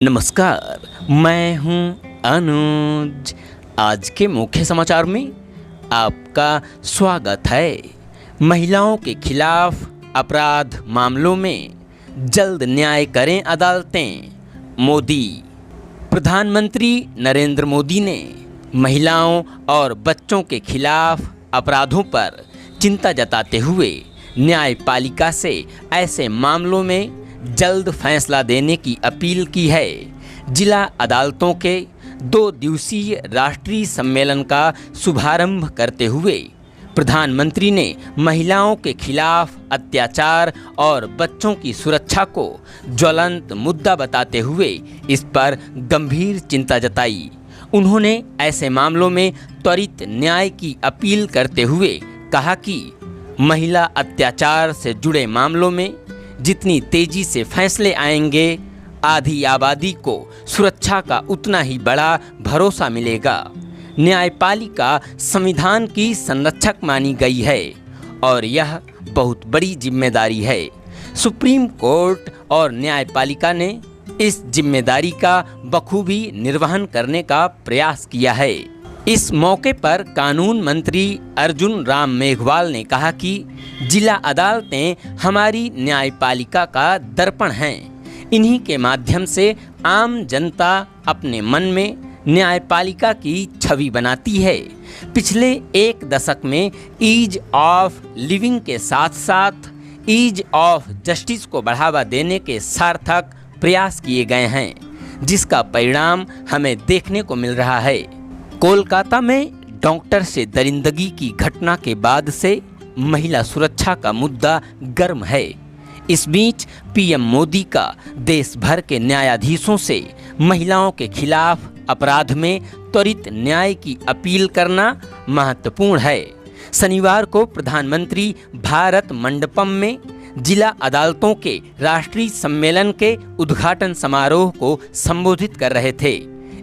नमस्कार, मैं हूं अनुज। आज के मुख्य समाचार में आपका स्वागत है। महिलाओं के खिलाफ अपराध मामलों में जल्द न्याय करें अदालतें। मोदी। प्रधानमंत्री नरेंद्र मोदी ने महिलाओं और बच्चों के खिलाफ अपराधों पर चिंता जताते हुए न्यायपालिका से ऐसे मामलों में जल्द फैसला देने की अपील की है। जिला अदालतों के 2 दिवसीय राष्ट्रीय सम्मेलन का शुभारंभ करते हुए प्रधानमंत्री ने महिलाओं के खिलाफ अत्याचार और बच्चों की सुरक्षा को ज्वलंत मुद्दा बताते हुए इस पर गंभीर चिंता जताई। उन्होंने ऐसे मामलों में त्वरित न्याय की अपील करते हुए कहा कि महिला अत्याचार से जुड़े मामलों में जितनी तेजी से फैसले आएंगे, आधी आबादी को सुरक्षा का उतना ही बड़ा भरोसा मिलेगा। न्यायपालिका संविधान की संरक्षक मानी गई है और यह बहुत बड़ी जिम्मेदारी है। सुप्रीम कोर्ट और न्यायपालिका ने इस जिम्मेदारी का बखूबी निर्वहन करने का प्रयास किया है। इस मौके पर कानून मंत्री अर्जुन राम मेघवाल ने कहा कि जिला अदालतें हमारी न्यायपालिका का दर्पण हैं। इन्हीं के माध्यम से आम जनता अपने मन में न्यायपालिका की छवि बनाती है। पिछले 1 दशक में ईज ऑफ लिविंग के साथ साथ ईज ऑफ जस्टिस को बढ़ावा देने के सार्थक प्रयास किए गए हैं, जिसका परिणाम हमें देखने को मिल रहा है। कोलकाता में डॉक्टर से दरिंदगी की घटना के बाद से महिला सुरक्षा का मुद्दा गर्म है। इस बीच पीएम मोदी का देश भर के न्यायाधीशों से महिलाओं के खिलाफ अपराध में त्वरित न्याय की अपील करना महत्वपूर्ण है। शनिवार को प्रधानमंत्री भारत मंडपम में जिला अदालतों के राष्ट्रीय सम्मेलन के उद्घाटन समारोह को संबोधित कर रहे थे।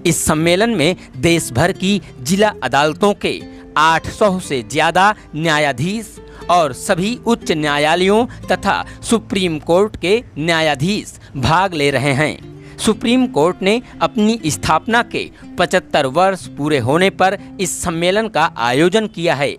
इस सम्मेलन में देश भर की जिला अदालतों के 800 से ज़्यादा न्यायाधीश और सभी उच्च न्यायालयों तथा सुप्रीम कोर्ट के न्यायाधीश भाग ले रहे हैं। सुप्रीम कोर्ट ने अपनी स्थापना के 75 वर्ष पूरे होने पर इस सम्मेलन का आयोजन किया है।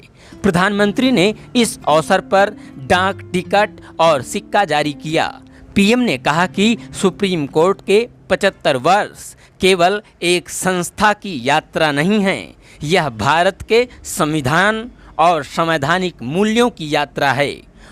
प्रधानमंत्री ने इस अवसर पर डाक टिकट और सिक्का जारी किया। पीएम ने कहा कि सुप्रीम कोर्ट के 75 वर्ष केवल एक संस्था की यात्रा नहीं है, यह भारत के संविधान और संवैधानिक मूल्यों की यात्रा है।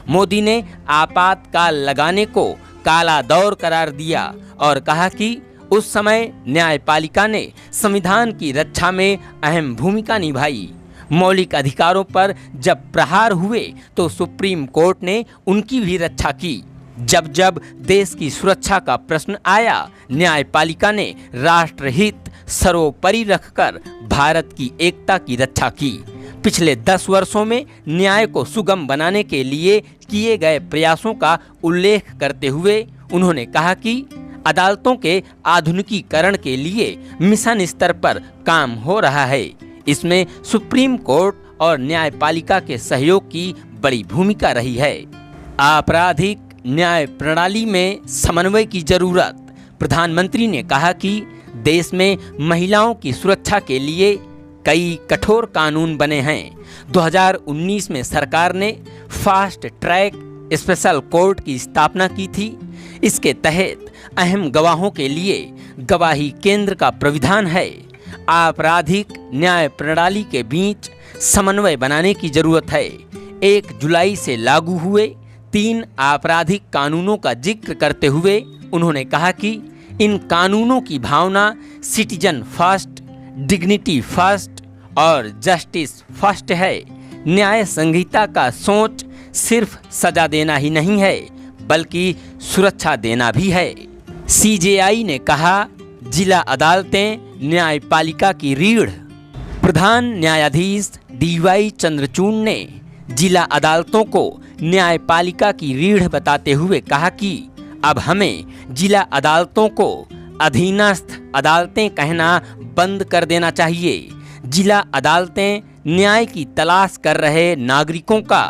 मोदी ने आपातकाल लगाने को काला दौर करार दिया और कहा कि उस समय न्यायपालिका ने संविधान की रक्षा में अहम भूमिका निभाई। मौलिक अधिकारों पर जब प्रहार हुए तो सुप्रीम कोर्ट ने उनकी भी रक्षा की। जब जब देश की सुरक्षा का प्रश्न आया, न्यायपालिका ने राष्ट्रहित सर्वोपरि रखकर भारत की एकता की रक्षा की। पिछले 10 वर्षों में न्याय को सुगम बनाने के लिए किए गए प्रयासों का उल्लेख करते हुए उन्होंने कहा कि अदालतों के आधुनिकीकरण के लिए मिशन स्तर पर काम हो रहा है। इसमें सुप्रीम कोर्ट और न्यायपालिका के सहयोग की बड़ी भूमिका रही है। आपराधिक न्याय प्रणाली में समन्वय की जरूरत। प्रधानमंत्री ने कहा कि देश में महिलाओं की सुरक्षा के लिए कई कठोर कानून बने हैं। 2019 में सरकार ने फास्ट ट्रैक स्पेशल कोर्ट की स्थापना की थी। इसके तहत अहम गवाहों के लिए गवाही केंद्र का प्राविधान है। आपराधिक न्याय प्रणाली के बीच समन्वय बनाने की जरूरत है। 1 जुलाई से लागू हुए 3 आपराधिक कानूनों का जिक्र करते हुए उन्होंने कहा कि इन कानूनों की भावना सिटीजन फर्स्ट, डिग्निटी फर्स्ट और जस्टिस फर्स्ट है। न्याय संहिता का सोच सिर्फ सजा देना ही नहीं है, बल्कि सुरक्षा देना भी है। सीजेआई ने कहा, जिला अदालतें न्यायपालिका की रीढ़। प्रधान न्यायाधीश डीवाई चंद्रचूड़ ने जिला अदालतों को न्यायपालिका की रीढ़ बताते हुए कहा कि अब हमें जिला अदालतों को अधीनस्थ अदालतें कहना बंद कर देना चाहिए। जिला अदालतें न्याय की तलाश कर रहे नागरिकों का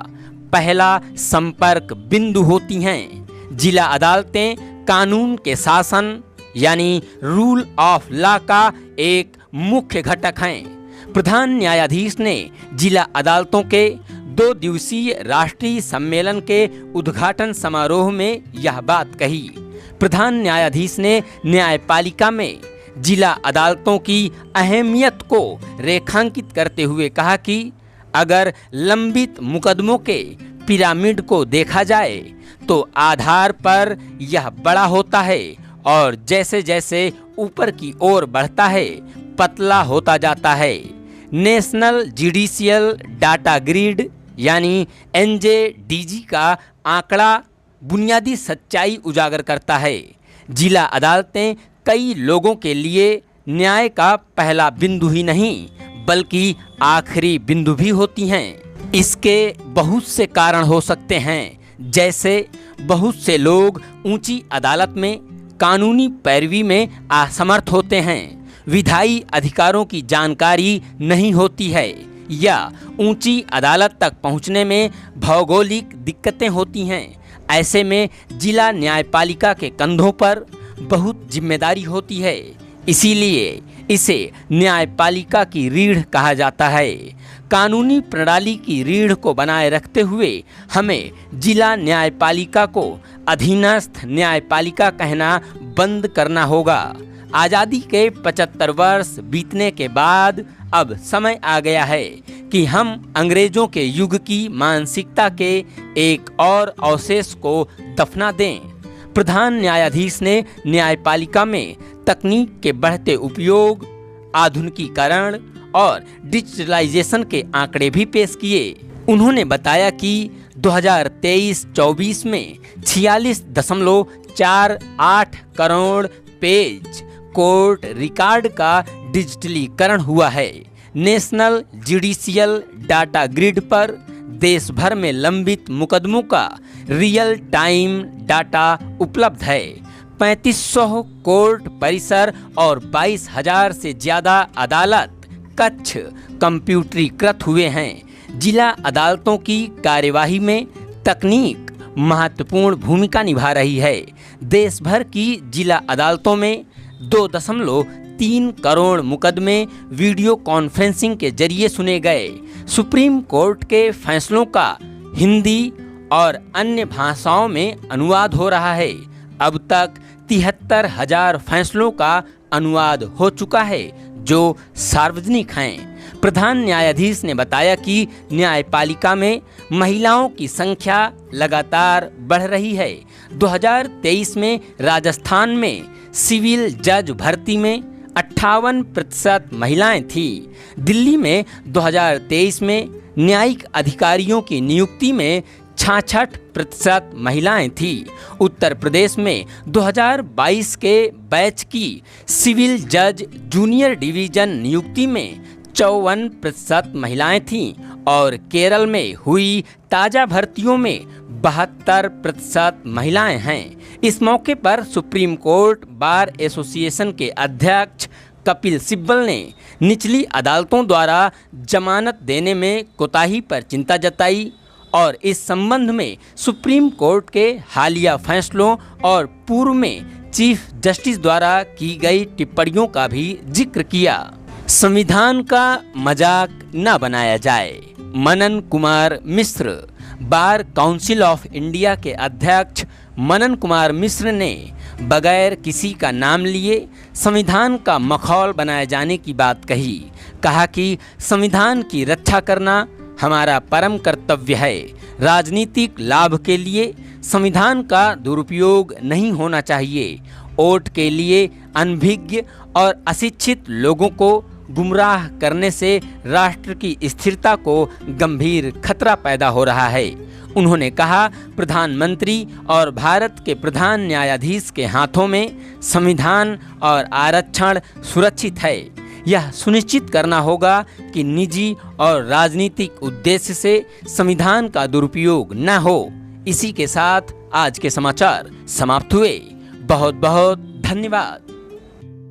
पहला संपर्क बिंदु होती हैं। जिला अदालतें कानून के शासन यानी रूल ऑफ लॉ का एक मुख्य घटक हैं। प्रधान न्यायाधीश ने जिला अदालतों के 2 दिवसीय राष्ट्रीय सम्मेलन के उद्घाटन समारोह में यह बात कही। प्रधान न्यायाधीश ने न्यायपालिका में जिला अदालतों की अहमियत को रेखांकित करते हुए कहा कि अगर लंबित मुकदमों के पिरामिड को देखा जाए तो आधार पर यह बड़ा होता है और जैसे जैसे ऊपर की ओर बढ़ता है पतला होता जाता है। नेशनल जुडिशियल डाटा ग्रिड यानी NJDG का आंकड़ा बुनियादी सच्चाई उजागर करता है। जिला अदालतें कई लोगों के लिए न्याय का पहला बिंदु ही नहीं बल्कि आखिरी बिंदु भी होती हैं। इसके बहुत से कारण हो सकते हैं, जैसे बहुत से लोग ऊंची अदालत में कानूनी पैरवी में असमर्थ होते हैं, विधायी अधिकारों की जानकारी नहीं होती है या ऊंची अदालत तक पहुंचने में भौगोलिक दिक्कतें होती हैं। ऐसे में जिला न्यायपालिका के कंधों पर बहुत जिम्मेदारी होती है, इसीलिए इसे न्यायपालिका की रीढ़ कहा जाता है। कानूनी प्रणाली की रीढ़ को बनाए रखते हुए हमें जिला न्यायपालिका को अधीनस्थ न्यायपालिका कहना बंद करना होगा। आज़ादी के 75 वर्ष बीतने के बाद अब समय आ गया है कि हम अंग्रेजों के युग की मानसिकता के एक और अवशेष को दफना दें। प्रधान न्यायाधीश ने न्यायपालिका में तकनीक के बढ़ते उपयोग, आधुनिकीकरण और डिजिटलाइजेशन के आंकड़े भी पेश किए। उन्होंने बताया कि 2023-24 में 46.48 करोड़ पेज कोर्ट रिकॉर्ड का डिजिटलीकरण हुआ है। नेशनल जुडिशियल डाटा ग्रिड पर देश भर में लंबित मुकदमों का रियल टाइम डाटा उपलब्ध है। 3500 कोर्ट परिसर और 22,000 से ज़्यादा अदालत कक्ष कंप्यूटरीकृत हुए हैं। जिला अदालतों की कार्यवाही में तकनीक महत्वपूर्ण भूमिका निभा रही है। देश भर की जिला अदालतों में 2.3 करोड़ मुकदमे वीडियो कॉन्फ्रेंसिंग के जरिए सुने गए। सुप्रीम कोर्ट के फैसलों का हिंदी और अन्य भाषाओं में अनुवाद हो रहा है। अब तक 73,000 फैसलों का अनुवाद हो चुका है जो सार्वजनिक हैं। प्रधान न्यायाधीश ने बताया कि न्यायपालिका में महिलाओं की संख्या लगातार बढ़ रही है। 2023 में राजस्थान में सिविल जज भर्ती में 58% महिलाएं थीं। दिल्ली में 2023 में न्यायिक अधिकारियों की नियुक्ति में 66% महिलाएं थीं। उत्तर प्रदेश में 2022 के बैच की सिविल जज जूनियर डिवीजन नियुक्ति में 54% महिलाएं थीं और केरल में हुई ताज़ा भर्तियों में 72% महिलाएं हैं। इस मौके पर सुप्रीम कोर्ट बार एसोसिएशन के अध्यक्ष कपिल सिब्बल ने निचली अदालतों द्वारा जमानत देने में कोताही पर चिंता जताई और इस संबंध में सुप्रीम कोर्ट के हालिया फैसलों और पूर्व में चीफ जस्टिस द्वारा की गई टिप्पणियों का भी जिक्र किया। संविधान का मजाक न बनाया जाए। Manan Kumar Mishra bar council of India के अध्यक्ष मनन कुमार मिश्र ने बगैर किसी का नाम लिए संविधान का मखौल बनाए जाने की बात कही। कहा कि संविधान की रक्षा करना हमारा परम कर्तव्य है। राजनीतिक लाभ के लिए संविधान का दुरुपयोग नहीं होना चाहिए। वोट के लिए अनभिज्ञ और अशिक्षित लोगों को गुमराह करने से राष्ट्र की स्थिरता को गंभीर खतरा पैदा हो रहा है। उन्होंने कहा, प्रधानमंत्री और भारत के प्रधान न्यायाधीश के हाथों में संविधान और आरक्षण सुरक्षित है। यह सुनिश्चित करना होगा कि निजी और राजनीतिक उद्देश्य से संविधान का दुरुपयोग न हो। इसी के साथ आज के समाचार समाप्त हुए। बहुत बहुत धन्यवाद।